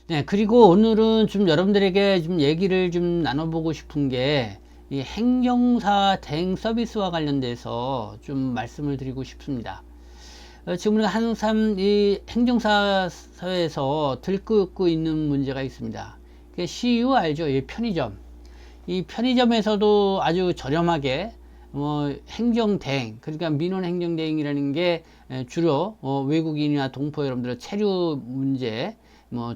네, 그리고 오늘은 좀 여러분들에게 좀 얘기를 좀 나눠보고 싶은 게, 이 행정사 대행 서비스와 관련돼서 좀 말씀을 드리고 싶습니다. 지금 우리가 항상 이 행정사에서 들끓고 있는 문제가 있습니다. CU 알죠? 이 편의점. 이 편의점에서도 아주 저렴하게 행정대행, 그러니까 민원 행정대행이라는 게 주로 외국인이나 동포 여러분들의 체류 문제,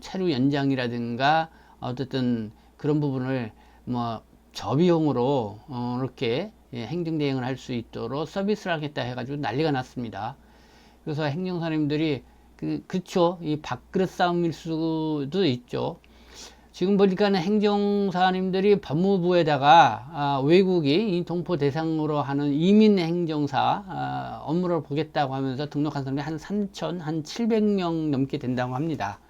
체류 연장이라든가 어쨌든 그런 부분을 저비용으로 이렇게 행정대행을 할 수 있도록 서비스를 하겠다 해가지고 난리가 났습니다. 그래서 행정사님들이 그쵸, 이 밥그릇 싸움일 수도 있죠. 지금 보니까는 행정사님들이 법무부에다가 외국인 이 동포 대상으로 하는 이민 행정사 업무를 보겠다고 하면서 등록한 사람이 한 3천, 한 700명 넘게 된다고 합니다.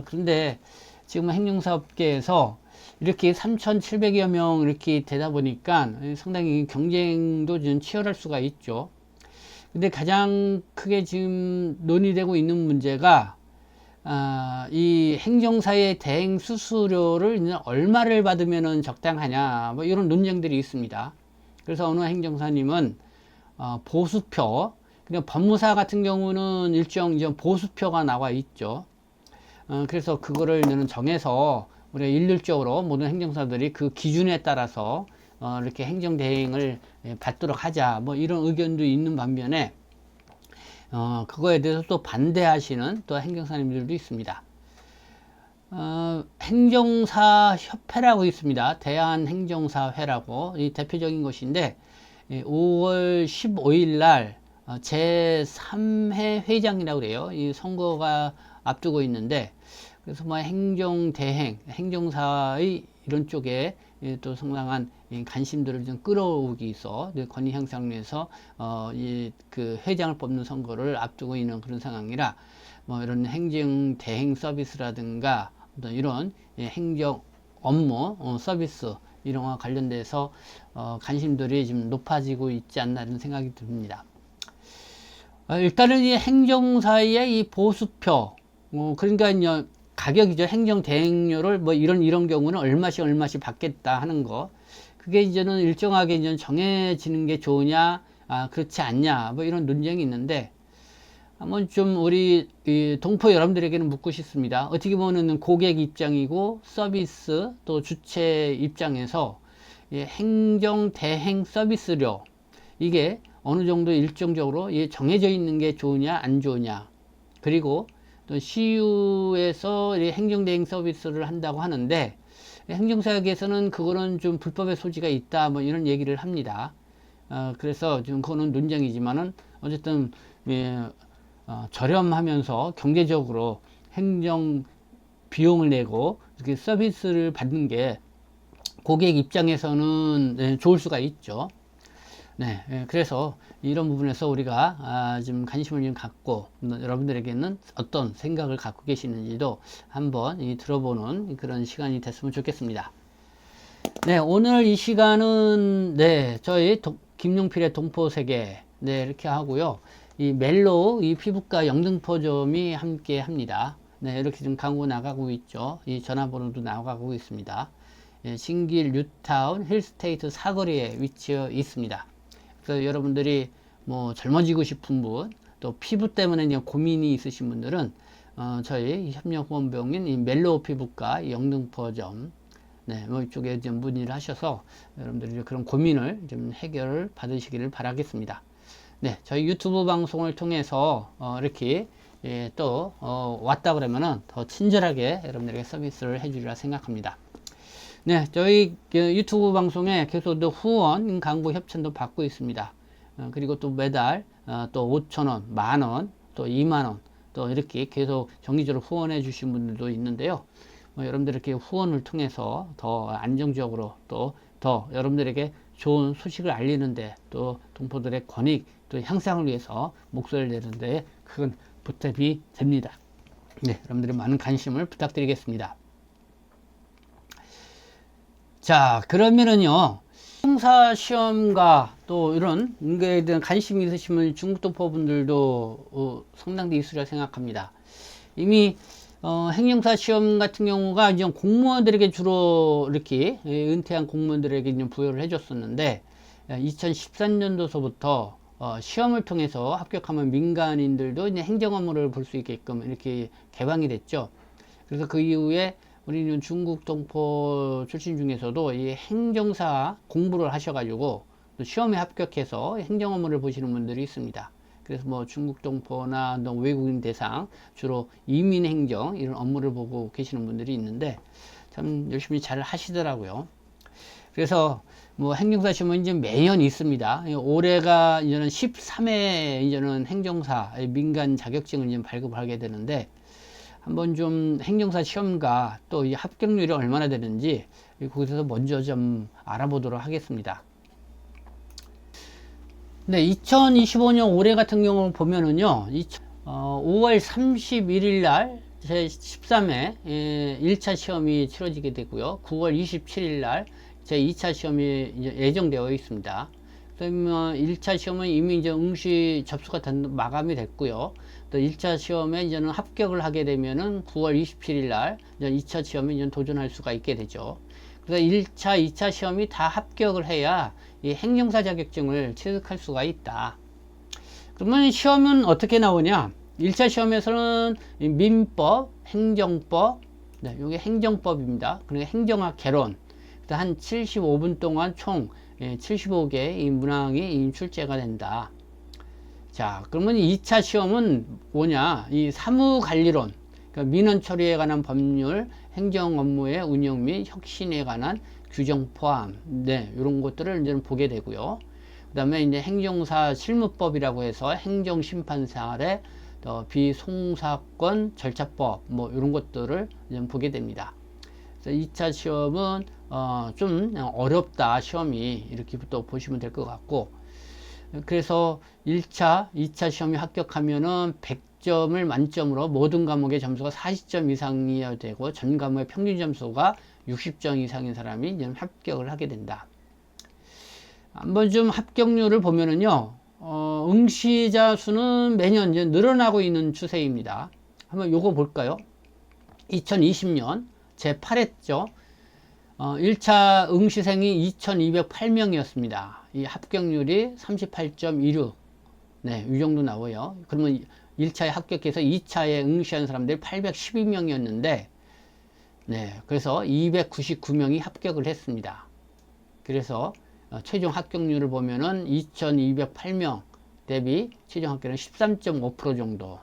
그런데 지금 행정사업계에서 이렇게 3,700여 명 이렇게 되다 보니까 상당히 경쟁도 좀 치열할 수가 있죠. 근데 가장 크게 지금 논의되고 있는 문제가 이 행정사의 대행 수수료를 이제 얼마를 받으면 적당하냐, 뭐 이런 논쟁들이 있습니다. 그래서 어느 행정사님은 보수표, 그냥 법무사 같은 경우는 일정 보수표가 나와 있죠. 그래서 그거를 정해서 우리가 일률적으로 모든 행정사들이 그 기준에 따라서 이렇게 행정 대행을 받도록 하자, 뭐 이런 의견도 있는 반면에 그거에 대해서 또 반대하시는 또 행정사님들도 있습니다. 행정사 협회라고 있습니다. 대한행정사회라고 이 대표적인 것인데 5월 15일 날 제3회 회장이라고 그래요. 이 선거가 앞두고 있는데, 그래서 행정대행, 행정사의 이런 쪽에 또 상당한 관심들을 좀 끌어오기 위해서 권위 향상을 위해서 그 회장을 뽑는 선거를 앞두고 있는 그런 상황이라 이런 행정 대행 서비스라든가 이런 행정 업무 서비스 이런 거와 관련돼서 관심들이 좀 높아지고 있지 않나 이런 생각이 듭니다. 일단은 이 행정사의 이 보수표, 그러니까 이제 가격이죠. 행정 대행료를 이런 경우는 얼마씩 받겠다 하는 거. 그게 이제는 일정하게 이제 정해지는 게 좋으냐, 그렇지 않냐, 뭐 이런 논쟁이 있는데, 한번 좀 우리 동포 여러분들에게는 묻고 싶습니다. 어떻게 보면 고객 입장이고 서비스 또 주체 입장에서 행정 대행 서비스료, 이게 어느 정도 일정적으로 정해져 있는 게 좋으냐, 안 좋으냐. 그리고 또 CU에서 행정대행 서비스를 한다고 하는데, 행정사역에서는 그거는 좀 불법의 소지가 있다, 뭐 이런 얘기를 합니다. 그래서 좀 그거는 논쟁이지만은 어쨌든 저렴하면서 경제적으로 행정 비용을 내고 이렇게 서비스를 받는 게 고객 입장에서는 좋을 수가 있죠. 네, 그래서 이런 부분에서 우리가 좀 관심을 좀 갖고 여러분들에게는 어떤 생각을 갖고 계시는지도 한번 들어보는 그런 시간이 됐으면 좋겠습니다. 네, 오늘 이 시간은 저희 김용필의 동포세계 이렇게 하고요. 이 멜로 이 피부과 영등포점이 함께 합니다. 네, 이렇게 지금 광고 나가고 있죠. 이 전화번호도 나가고 있습니다. 신길 뉴타운 힐스테이트 사거리에 위치해 있습니다. 그래서 여러분들이 젊어지고 싶은 분, 또 피부 때문에 고민이 있으신 분들은 저희 협력후원병인 이 멜로 피부과 영등포점 이쪽에 좀 문의를 하셔서 여러분들이 그런 고민을 좀 해결을 받으시기를 바라겠습니다. 네, 저희 유튜브 방송을 통해서 이렇게 또 왔다 그러면은 더 친절하게 여러분들에게 서비스를 해주리라 생각합니다. 네, 저희 유튜브 방송에 계속 또 후원 광고 협찬도 받고 있습니다. 그리고 또 매달 또 5,000원, 만원, 또 2만원, 또 이렇게 계속 정기적으로 후원해 주신 분들도 있는데요. 여러분들 이렇게 후원을 통해서 더 안정적으로 또 더 여러분들에게 좋은 소식을 알리는데, 또 동포들의 권익 또 향상을 위해서 목소리를 내는데 큰 보탬이 됩니다. 네, 여러분들의 많은 관심을 부탁드리겠습니다. 자, 그러면은요, 형사 시험과 또 이런 거에 대한 관심이 있으시면 중국 동포분들도 상당히 있으리라 생각합니다. 이미 행정사 시험 같은 경우가 이제 공무원들에게 주로 이렇게 은퇴한 공무원들에게 이제 부여를 해줬었는데 2013년도서부터 시험을 통해서 합격하면 민간인들도 이제 행정 업무를 볼 수 있게끔 이렇게 개방이 됐죠. 그래서 그 이후에 우리는 중국 동포 출신 중에서도 이 행정사 공부를 하셔가지고 또 시험에 합격해서 행정 업무를 보시는 분들이 있습니다. 그래서 뭐 중국 동포나 외국인 대상 주로 이민 행정 이런 업무를 보고 계시는 분들이 있는데 참 열심히 잘 하시더라고요. 그래서 뭐 행정사 시험은 이제 매년 있습니다. 올해가 이제는 13회 이제는 행정사 민간 자격증을 이제 발급하게 되는데 한번 좀 행정사 시험과 또 이 합격률이 얼마나 되는지 거기서 먼저 좀 알아보도록 하겠습니다. 네, 2025년 올해 같은 경우 보면은요, 5월 31일 날 제 13회 1차 시험이 치러지게 되고요. 9월 27일 날 제 2차 시험이 예정되어 있습니다. 그러면 1차 시험은 이미 이제 응시 접수가 마감이 됐고요. 또 1차 시험에 이제는 합격을 하게 되면은 9월 27일 날 2차 시험에 이제 도전할 수가 있게 되죠. 그래서 1차, 2차 시험이 다 합격을 해야 이 행정사 자격증을 취득할 수가 있다. 그러면 시험은 어떻게 나오냐? 1차 시험에서는 민법, 행정법, 네, 이게 행정법입니다. 그리고 행정학 개론, 한 75분 동안 총 75개의 이 문항이 출제가 된다. 자, 그러면 2차 시험은 뭐냐? 이 사무관리론, 그러니까 민원 처리에 관한 법률, 행정 업무의 운영 및 혁신에 관한 규정 포함, 네, 이런 것들을 이제 보게 되고요. 그 다음에 이제 행정사 실무법이라고 해서 행정심판사의 비송사권 절차법, 뭐 이런 것들을 이제 보게 됩니다. 그래서 2차 시험은 좀 어렵다, 시험이. 이렇게 또 보시면 될 것 같고, 그래서 1차, 2차 시험이 합격하면은 100점을 만점으로 모든 과목의 점수가 40점 이상이어야 되고 전 과목의 평균 점수가 60점 이상인 사람이 이제 합격을 하게 된다. 한번 좀 합격률을 보면은요, 응시자 수는 매년 이제 늘어나고 있는 추세입니다. 한번 요거 볼까요? 2020년 제 8회죠. 1차 응시생이 2208명이었습니다. 이 합격률이 38.26. 네, 이 정도 나와요. 그러면 1차에 합격해서 2차에 응시한 사람들이 812명이었는데, 네, 그래서 299명이 합격을 했습니다. 그래서 최종 합격률을 보면은 2208명 대비 최종 합격률은 13.5% 정도.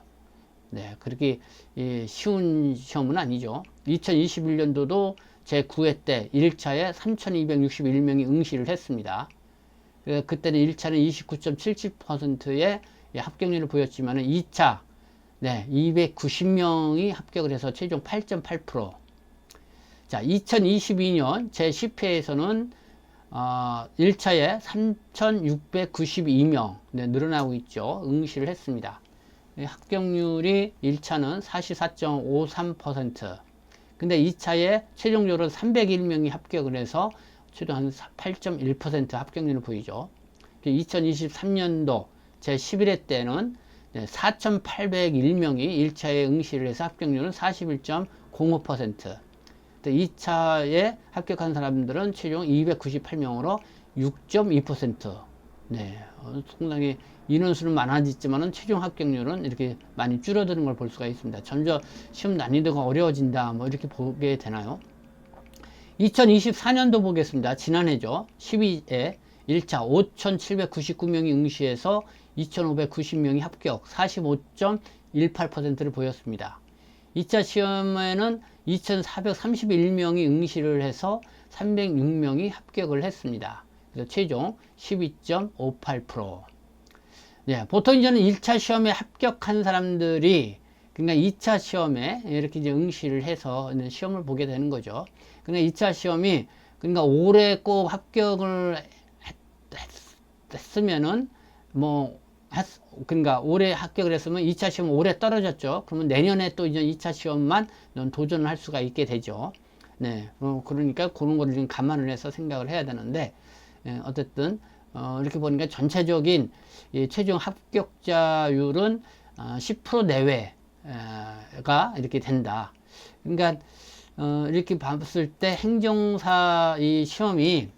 네, 그렇게 쉬운 시험은 아니죠. 2021년도도 제 9회 때 1차에 3261명이 응시를 했습니다. 그때는 1차는 29.77%의 합격률을 보였지만 2차 네, 290명이 합격을 해서 최종 8.8%. 자, 2022년 제 10회에서는 1차에 3692명 네, 늘어나고 있죠. 응시를 했습니다. 합격률이 1차는 44.53%. 근데 2차에 최종적으로 301명이 합격을 해서 최소 한 8.1% 합격률을 보이죠. 2023년도 제 11회 때는 4,801명이 1차에 응시를 해서 합격률은 41.05%. 2차에 합격한 사람들은 최종 298명으로 6.2%. 네, 상당히 인원수는 많아지지만 최종 합격률은 이렇게 많이 줄어드는 걸 볼 수가 있습니다. 점점 시험 난이도가 어려워진다, 뭐 이렇게 보게 되나요? 2024년도 보겠습니다. 지난해죠. 12회 1차 5,799명이 응시해서 2,590명이 합격, 45.18%를 보였습니다. 2차 시험에는 2,431명이 응시를 해서 306명이 합격을 했습니다. 그래서 최종 12.58%. 네, 보통 이제는 1차 시험에 합격한 사람들이 그러니까 2차 시험에 이렇게 이제 응시를 해서 시험을 보게 되는 거죠. 그러니까 2차 시험이 그러니까 올해 꼭 합격을 했으면은 그러니까 올해 합격을 했으면 2차 시험 올해 떨어졌죠. 그러면 내년에 또 이제 2차 시험만 도전을 할 수가 있게 되죠. 네, 그러니까 그런 거를 좀 감안을 해서 생각을 해야 되는데, 어쨌든 이렇게 보니까 전체적인 최종 합격자율은 10% 내외, 가 이렇게 된다. 그러니까 이렇게 봤을 때 행정사 이 시험이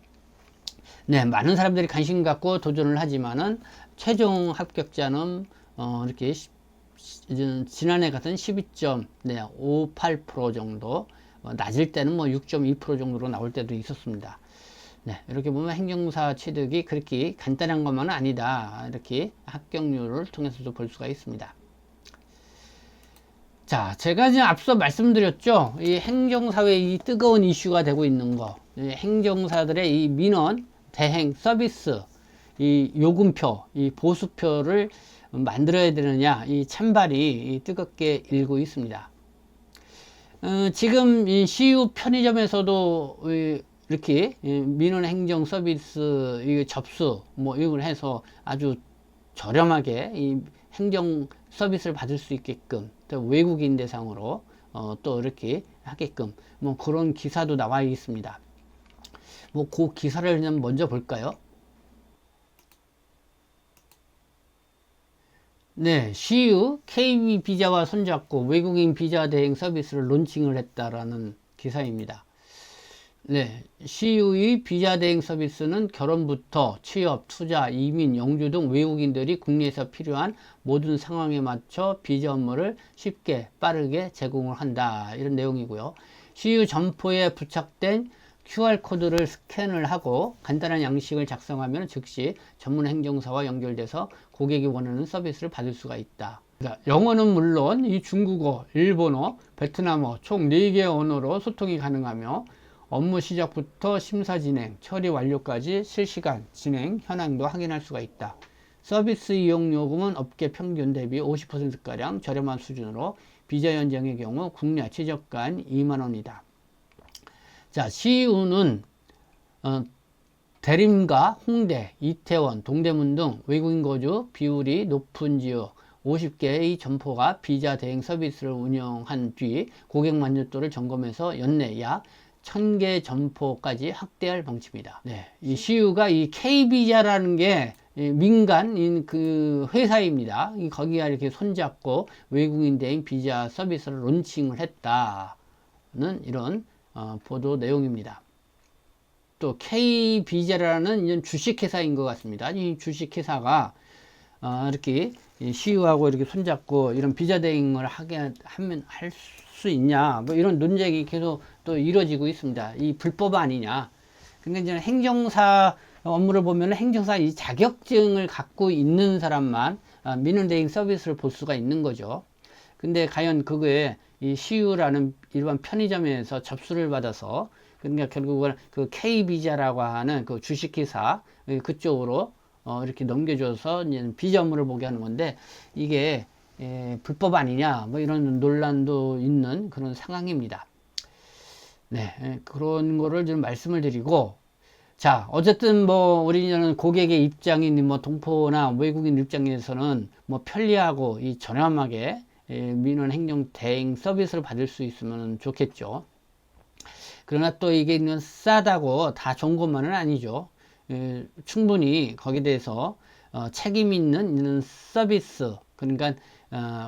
네, 많은 사람들이 관심 갖고 도전을 하지만은 최종 합격자는 이렇게 지난해 같은 12.58% 정도, 낮을 때는 뭐 6.2% 정도로 나올 때도 있었습니다. 네, 이렇게 보면 행정사 취득이 그렇게 간단한 것만은 아니다. 이렇게 합격률을 통해서도 볼 수가 있습니다. 자, 제가 이제 앞서 말씀드렸죠. 이 행정사회 이 뜨거운 이슈가 되고 있는 거. 이 행정사들의 이 민원, 대행, 서비스, 이 요금표, 이 보수표를 만들어야 되느냐, 이 찬발이 뜨겁게 일고 있습니다. 지금 이 CU 편의점에서도 이렇게 민원 행정 서비스 접수 뭐 이걸 해서 아주 저렴하게 이 행정 서비스를 받을 수 있게끔 또 외국인 대상으로 또 이렇게 하게끔 뭐 그런 기사도 나와 있습니다. 뭐 그 기사를 그냥 먼저 볼까요? 네, CU KB 비자와 손잡고 외국인 비자 대행 서비스를 론칭을 했다라는 기사입니다. 네, CU의 비자 대행 서비스는 결혼부터 취업, 투자, 이민, 영주 등 외국인들이 국내에서 필요한 모든 상황에 맞춰 비자 업무를 쉽게 빠르게 제공을 한다. 이런 내용이고요. CU 점포에 부착된 QR코드를 스캔을 하고 간단한 양식을 작성하면 즉시 전문 행정사와 연결돼서 고객이 원하는 서비스를 받을 수가 있다. 영어는 물론 이 중국어, 일본어, 베트남어 총 4개 언어로 소통이 가능하며 업무 시작부터 심사 진행, 처리 완료까지 실시간 진행 현황도 확인할 수가 있다. 서비스 이용 요금은 업계 평균 대비 50%가량 저렴한 수준으로 비자 연장의 경우 국내 최저가는 2만원이다. 자, CU는 대림과 홍대, 이태원, 동대문 등 외국인 거주 비율이 높은 지역 50개의 점포가 비자 대행 서비스를 운영한 뒤 고객 만족도를 점검해서 연내 약 1000개 점포까지 확대할 방침이다. 네, 이 CU가 이 K비자라는 게 민간인 그 회사입니다. 거기가 이렇게 손잡고 외국인 대행 비자 서비스를 론칭을 했다는 이런 보도 내용입니다. 또 K비자라는 이런 주식회사인 것 같습니다. 이 주식회사가 이렇게 CU하고 이렇게 손잡고 이런 비자 대행을 하게 하면 할 수 있냐, 뭐 이런 논쟁이 계속 또 이루어지고 있습니다. 이 불법 아니냐. 그러니까 이제 행정사 업무를 보면 행정사 이 자격증을 갖고 있는 사람만 민원 대행 서비스를 볼 수가 있는 거죠. 근데 과연 그거에 이 CU라는 일반 편의점에서 접수를 받아서 그러니까 결국은 그 K비자라고 하는 그 주식회사 그쪽으로 이렇게 넘겨줘서 이제 비자 업무를 보게 하는 건데 이게 불법 아니냐 뭐 이런 논란도 있는 그런 상황입니다. 네, 그런 거를 좀 말씀을 드리고, 자, 어쨌든 뭐 우리는 고객의 입장인 뭐 동포나 외국인 입장에서는 뭐 편리하고 이 저렴하게 민원 행정 대행 서비스를 받을 수 있으면 좋겠죠. 그러나 또 이게 싸다고 다 좋은 것만은 아니죠. 충분히 거기에 대해서 책임 있는 서비스, 그러니까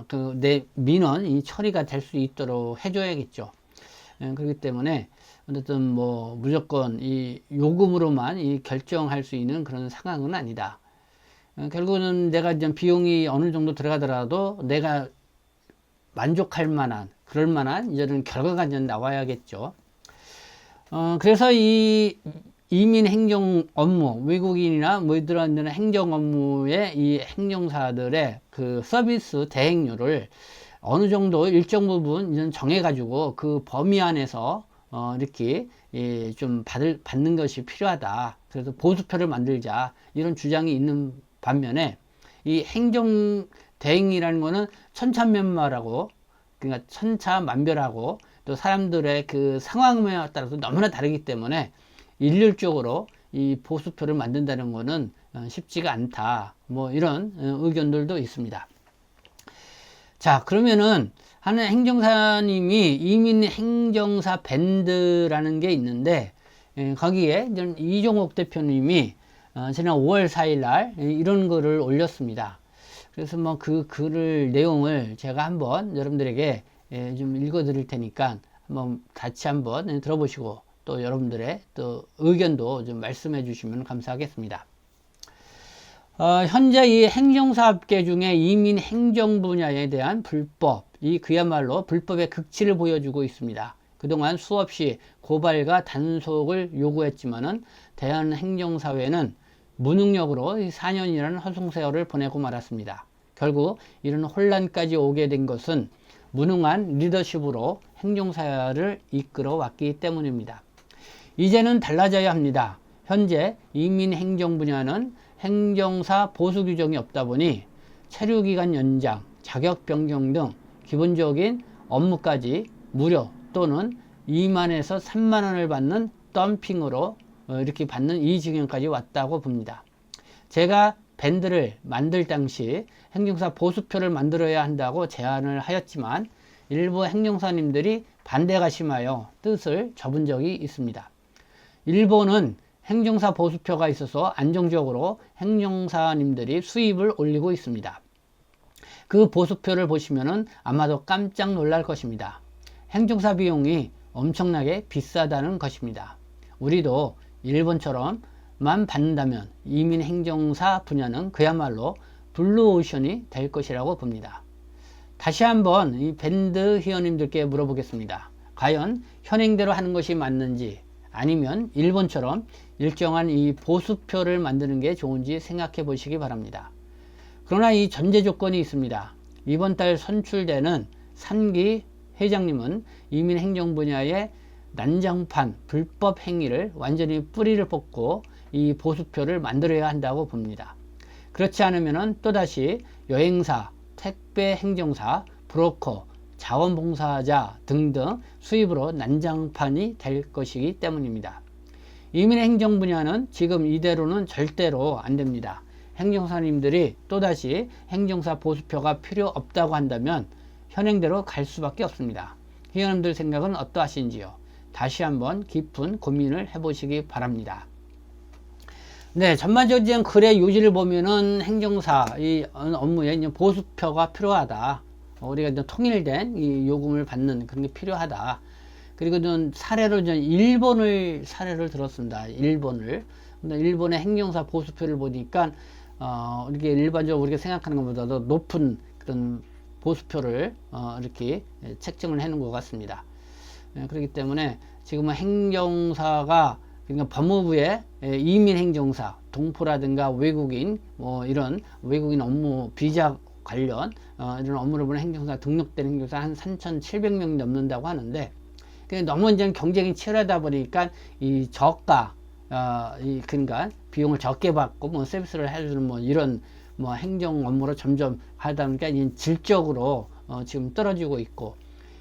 그 내 민원이 처리가 될 수 있도록 해줘야겠죠. 그렇기 때문에 어쨌든 뭐 무조건 이 요금으로만 이 결정할 수 있는 그런 상황은 아니다. 결국은 내가 이제 비용이 어느 정도 들어가더라도 내가 만족할 만한 그럴 만한 이제는 결과가 이제 나와야겠죠. 그래서 이 이민 행정 업무, 외국인이나 뭐 들어있는 행정 업무의 이 행정사들의 그 서비스 대행료를 어느 정도 일정 부분 이제 정해가지고 그 범위 안에서 이렇게 좀 받는 것이 필요하다. 그래서 보수표를 만들자. 이런 주장이 있는 반면에 이 행정 대행이라는 거는 천차만별하고 그러니까 천차만별하고 또 사람들의 그 상황에 따라서 너무나 다르기 때문에 일률적으로 이 보수표를 만든다는 것은 쉽지가 않다. 뭐 이런 의견들도 있습니다. 자, 그러면은 하는 행정사님이 이민 행정사 밴드라는 게 있는데 거기에 이종옥 대표님이 지난 5월 4일 날 이런 거를 올렸습니다. 그래서 뭐 그 글을 내용을 제가 한번 여러분들에게 좀 읽어 드릴 테니까 한번 같이 한번 들어보시고 또 여러분들의 또 의견도 좀 말씀해 주시면 감사하겠습니다. 현재 이 행정사업계 중에 이민 행정 분야에 대한 불법, 이 그야말로 불법의 극치를 보여주고 있습니다. 그동안 수없이 고발과 단속을 요구했지만은 대한행정사회는 무능력으로 4년이라는 허송세월을 보내고 말았습니다. 결국 이런 혼란까지 오게 된 것은 무능한 리더십으로 행정사회를 이끌어 왔기 때문입니다. 이제는 달라져야 합니다. 현재 이민행정 분야는 행정사 보수 규정이 없다 보니 체류기간 연장, 자격 변경 등 기본적인 업무까지 무료 또는 2만에서 3만 원을 받는 덤핑으로 이렇게 받는 이 지경까지 왔다고 봅니다. 제가 밴드를 만들 당시 행정사 보수표를 만들어야 한다고 제안을 하였지만 일부 행정사님들이 반대가 심하여 뜻을 접은 적이 있습니다. 일본은 행정사 보수표가 있어서 안정적으로 행정사님들이 수입을 올리고 있습니다. 그 보수표를 보시면 아마도 깜짝 놀랄 것입니다. 행정사 비용이 엄청나게 비싸다는 것입니다. 우리도 일본처럼만 받는다면 이민행정사 분야는 그야말로 블루오션이 될 것이라고 봅니다. 다시 한번 이 밴드 회원님들께 물어보겠습니다. 과연 현행대로 하는 것이 맞는지 아니면 일본처럼 일정한 이 보수표를 만드는 게 좋은지 생각해 보시기 바랍니다. 그러나 이 전제 조건이 있습니다. 이번 달 선출되는 3기 회장님은 이민행정 분야의 난장판 불법 행위를 완전히 뿌리를 뽑고 이 보수표를 만들어야 한다고 봅니다. 그렇지 않으면 또다시 여행사, 택배 행정사, 브로커, 자원봉사자 등등 수입으로 난장판이 될 것이기 때문입니다. 이민행정 분야는 지금 이대로는 절대로 안 됩니다. 행정사님들이 또다시 행정사 보수표가 필요 없다고 한다면 현행대로 갈 수밖에 없습니다. 회원님들 생각은 어떠하신지요? 다시 한번 깊은 고민을 해보시기 바랍니다. 네, 전반적인 글의 요지를 보면은 행정사 이 업무에 보수표가 필요하다. 우리가 이제 통일된 이 요금을 받는 그런 게 필요하다. 그리고 좀 사례를 일본을 사례를 들었습니다. 일본을. 근데 일본의 행정사 보수표를 보니까 이렇게 일반적으로 우리가 생각하는 것보다도 높은 그런 보수표를 이렇게 책정을 해 놓은 것 같습니다. 그렇기 때문에 지금은 행정사가 그러니까 법무부의 이민행정사, 동포라든가 외국인 뭐 이런 외국인 업무 비자 관련 이런 업무를 보는 행정사 등록된 행정사 한 3,700명이 넘는다고 하는데 너무 이제 경쟁이 치열하다 보니까 이 저가 그러니까 비용을 적게 받고 뭐 서비스를 해주는 뭐 이런 뭐 행정 업무로 점점 하다 보니까 질적으로 지금 떨어지고 있고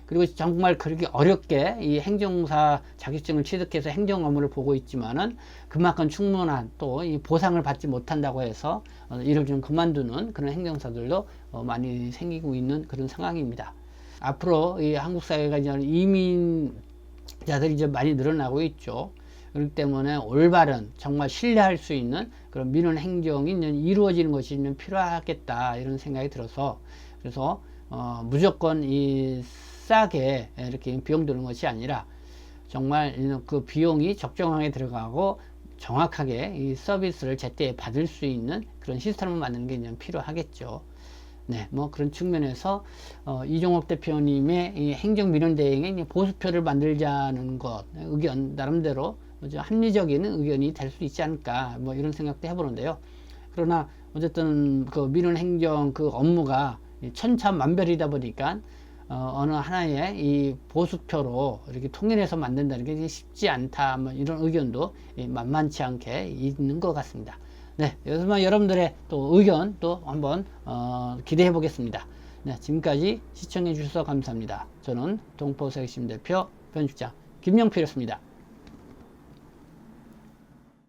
그리고 정말 그렇게 어렵게 이 행정사 자격증을 취득해서 행정 업무를 보고 있지만은 그만큼 충분한 또 이 보상을 받지 못한다고 해서 일을 좀 그만두는 그런 행정사들도 많이 생기고 있는 그런 상황입니다. 앞으로 이 한국 사회가 이제 이민자들이 이제 많이 늘어나고 있죠. 그렇기 때문에 올바른 정말 신뢰할 수 있는 그런 민원 행정이 이루어지는 것이 필요하겠다 이런 생각이 들어서 그래서 무조건 이 싸게 이렇게 비용 드는 것이 아니라 정말 그 비용이 적정하게 들어가고 정확하게 이 서비스를 제때 받을 수 있는 그런 시스템을 만드는 게 필요하겠죠. 네, 뭐 그런 측면에서 이종옥 대표님의 이 행정 민원 대행에 보수표를 만들자는 것 의견 나름대로 합리적인 의견이 될 수 있지 않을까 뭐 이런 생각도 해보는데요. 그러나 어쨌든 그 민원 행정 그 업무가 천차만별이다 보니까 어느 하나의 이 보수표로 이렇게 통일해서 만든다는 게 쉽지 않다 뭐 이런 의견도 만만치 않게 있는 것 같습니다. 네, 여기서 여러분들의 또 의견 또 한번 기대해 보겠습니다. 네, 지금까지 시청해 주셔서 감사합니다. 저는 동포세계심 대표 편집장 김영필이었습니다.